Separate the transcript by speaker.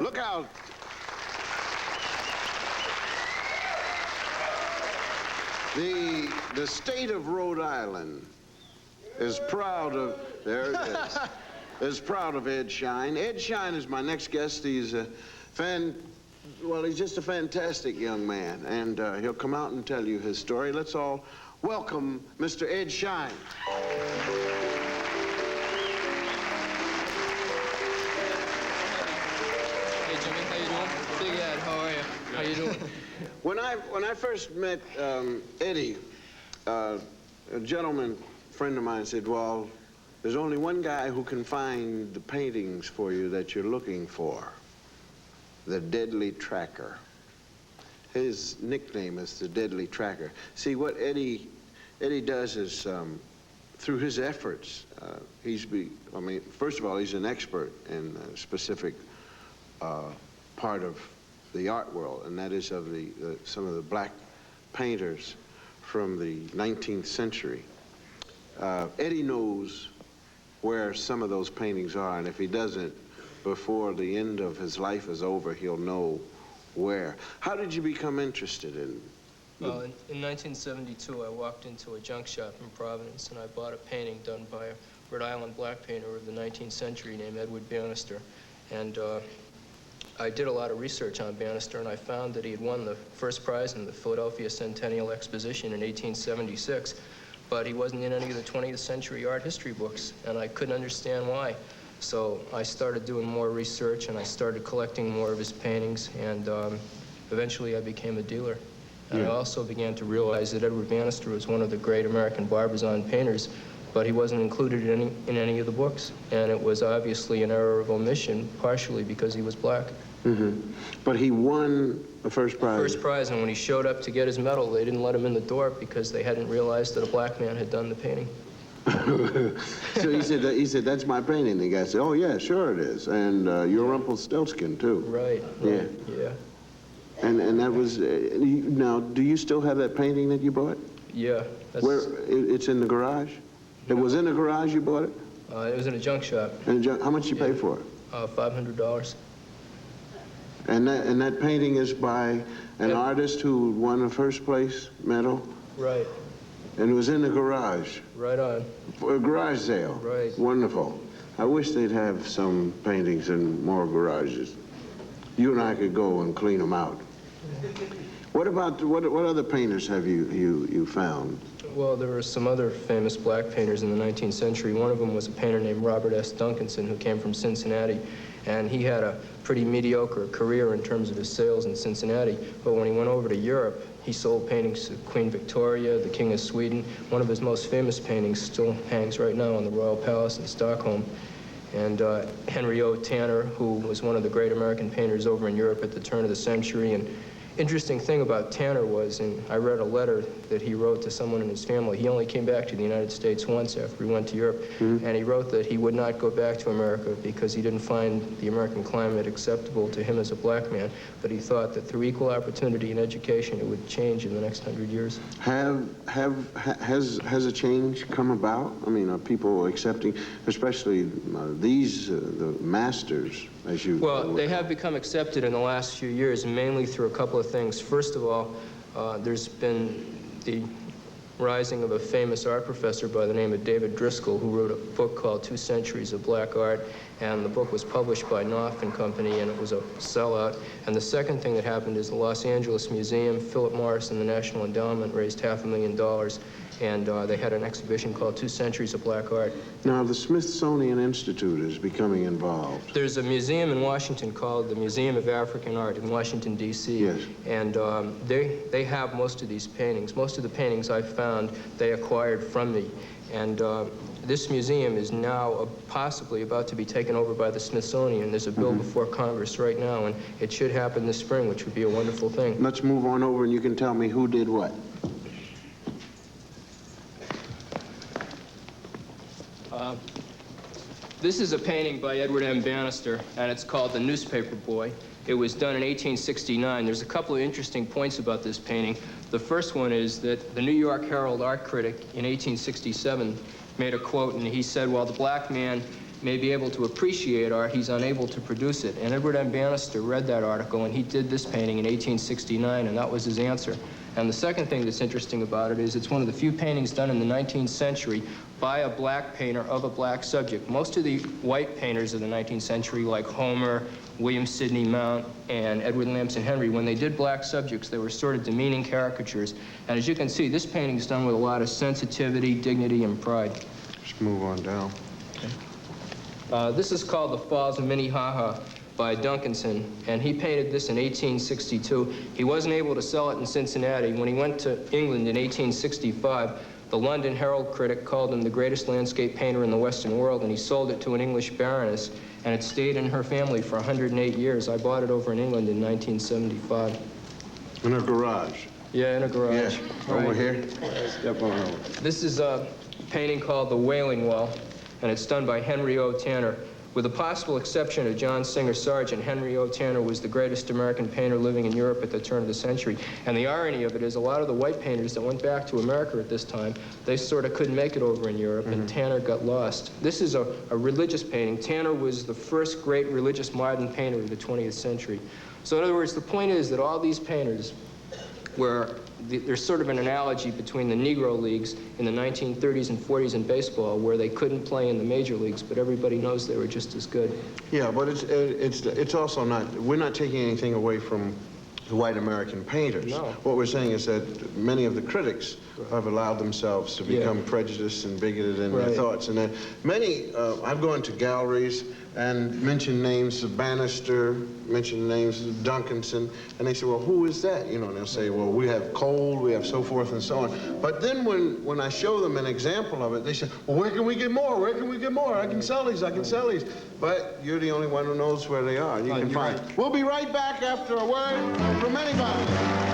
Speaker 1: Look out. The state of Rhode Island is proud of, there it is, is proud of Ed Schein. Ed Schein is my next guest. He's a he's just a fantastic young man, and he'll come out and tell you his story. Let's all welcome Mr. Ed Schein.
Speaker 2: Hey, Jimmy, how you doing? Big Ed, how are you? How you doing?
Speaker 1: When I first met Eddie, a gentleman friend of mine said, well, there's only one guy who can find the paintings for you that you're looking for, the Deadly Tracker. His nickname is the Deadly Tracker. See, what Eddie does is, through his efforts, first of all, he's an expert in a specific part of the art world, and that is of some of the black painters from the 19th century. Eddie knows where some of those paintings are, and if he doesn't, before the end of his life is over, he'll know where. How did you become interested in?
Speaker 2: Well, in 1972, I walked into a junk shop in Providence, and I bought a painting done by a Rhode Island black painter of the 19th century named Edward Bannister. And I did a lot of research on Bannister, and I found that he had won the first prize in the Philadelphia Centennial Exposition in 1876, but he wasn't in any of the 20th century art history books, and I couldn't understand why. So I started doing more research, and I started collecting more of his paintings, and eventually I became a dealer. And I also began to realize that Edward Bannister was one of the great American Barbizon painters, but he wasn't included in any of the books. And it was obviously an error of omission, partially because he was black.
Speaker 1: Mm-hmm. But he won the first prize.
Speaker 2: First prize, and when he showed up to get his medal, they didn't let him in the door because they hadn't realized that a black man had done the painting.
Speaker 1: So he said, that's my painting. The guy said, oh, yeah, sure it is. And you're Rumpelstiltskin, too.
Speaker 2: Right.
Speaker 1: Yeah.
Speaker 2: Yeah.
Speaker 1: And that was, now, do you still have that painting that you bought?
Speaker 2: Yeah.
Speaker 1: Where, it's in the garage? No. It was in the garage you bought it?
Speaker 2: It was in a junk shop.
Speaker 1: How much you pay for it?
Speaker 2: $500.
Speaker 1: And that painting is by an artist who won a first place medal?
Speaker 2: Right.
Speaker 1: And it was in the garage?
Speaker 2: Right on.
Speaker 1: For a garage sale?
Speaker 2: Right.
Speaker 1: Wonderful. I wish they'd have some paintings in more garages. You and I could go and clean them out. What other painters have you found?
Speaker 2: Well, there were some other famous black painters in the 19th century. One of them was a painter named Robert S. Duncanson, who came from Cincinnati. And he had a pretty mediocre career in terms of his sales in Cincinnati. But when he went over to Europe, he sold paintings to Queen Victoria, the King of Sweden. One of his most famous paintings still hangs right now in the Royal Palace in Stockholm. And Henry O. Tanner, who was one of the great American painters over in Europe at the turn of the century. And interesting thing about Tanner was, and I read a letter that he wrote to someone in his family. He only came back to the United States once after he went to Europe. Mm-hmm. And he wrote that he would not go back to America because he didn't find the American climate acceptable to him as a black man. But he thought that through equal opportunity and education, it would change in the next 100 years.
Speaker 1: Has a change come about? I mean, are people accepting, especially the masters, as you...
Speaker 2: Well, they have become accepted in the last few years, mainly through a couple of things. First of all, there's been the rising of a famous art professor by the name of David Driscoll, who wrote a book called 2 Centuries of Black Art, and the book was published by Knopf and Company, and it was a sellout. And the second thing that happened is the Los Angeles Museum, Philip Morris and the National Endowment raised $500,000, and they had an exhibition called 2 Centuries of Black Art.
Speaker 1: Now, the Smithsonian Institute is becoming involved.
Speaker 2: There's a museum in Washington called the Museum of African Art in Washington, D.C.
Speaker 1: Yes.
Speaker 2: And they have most of these paintings. Most of the paintings I found, they acquired from me. And this museum is now possibly about to be taken over by the Smithsonian. There's a bill before Congress right now, and it should happen this spring, which would be a wonderful thing.
Speaker 1: Let's move on over, and you can tell me who did what.
Speaker 2: This is a painting by Edward M. Bannister, and it's called The Newspaper Boy. It was done in 1869. There's a couple of interesting points about this painting. The first one is that the New York Herald art critic in 1867 made a quote, and he said, while the black man may be able to appreciate art, he's unable to produce it. And Edward M. Bannister read that article, and he did this painting in 1869, and that was his answer. And the second thing that's interesting about it is it's one of the few paintings done in the 19th century by a black painter of a black subject. Most of the white painters of the 19th century, like Homer, William Sidney Mount, and Edward Lamson Henry, when they did black subjects, they were sort of demeaning caricatures. And as you can see, this painting is done with a lot of sensitivity, dignity, and pride.
Speaker 1: Let's move on down.
Speaker 2: This is called The Falls of Minnehaha by Duncanson, and he painted this in 1862. He wasn't able to sell it in Cincinnati. When he went to England in 1865, the London Herald critic called him the greatest landscape painter in the Western world, and he sold it to an English baroness, and it stayed in her family for 108 years. I bought it over in England in 1975.
Speaker 1: In a garage.
Speaker 2: Yeah, in a garage.
Speaker 1: Yeah, over here. Step on over.
Speaker 2: This is a painting called The Wailing Well, and it's done by Henry O. Tanner. With the possible exception of John Singer Sargent, Henry O. Tanner was the greatest American painter living in Europe at the turn of the century. And the irony of it is a lot of the white painters that went back to America at this time, they sort of couldn't make it over in Europe, and Tanner got lost. This is a religious painting. Tanner was the first great religious modern painter of the 20th century. So in other words, the point is that all these painters were there's sort of an analogy between the Negro Leagues in the 1930s and 40s in baseball, where they couldn't play in the major leagues, but everybody knows they were just as good.
Speaker 1: Yeah, but it's also not, we're not taking anything away from the white American painters.
Speaker 2: No.
Speaker 1: What we're saying is that many of the critics have allowed themselves to become prejudiced and bigoted in their thoughts. And then many, I've gone to galleries and mentioned names of Bannister, mentioned names of Duncanson, and they say, well, who is that? You know, and they'll say, well, we have Cole, we have so forth and so on. But then when I show them an example of it, they say, well, where can we get more? Where can we get more? I can sell these, I can sell these. But you're the only one who knows where they are. You can find. We'll be right back after a word from anybody.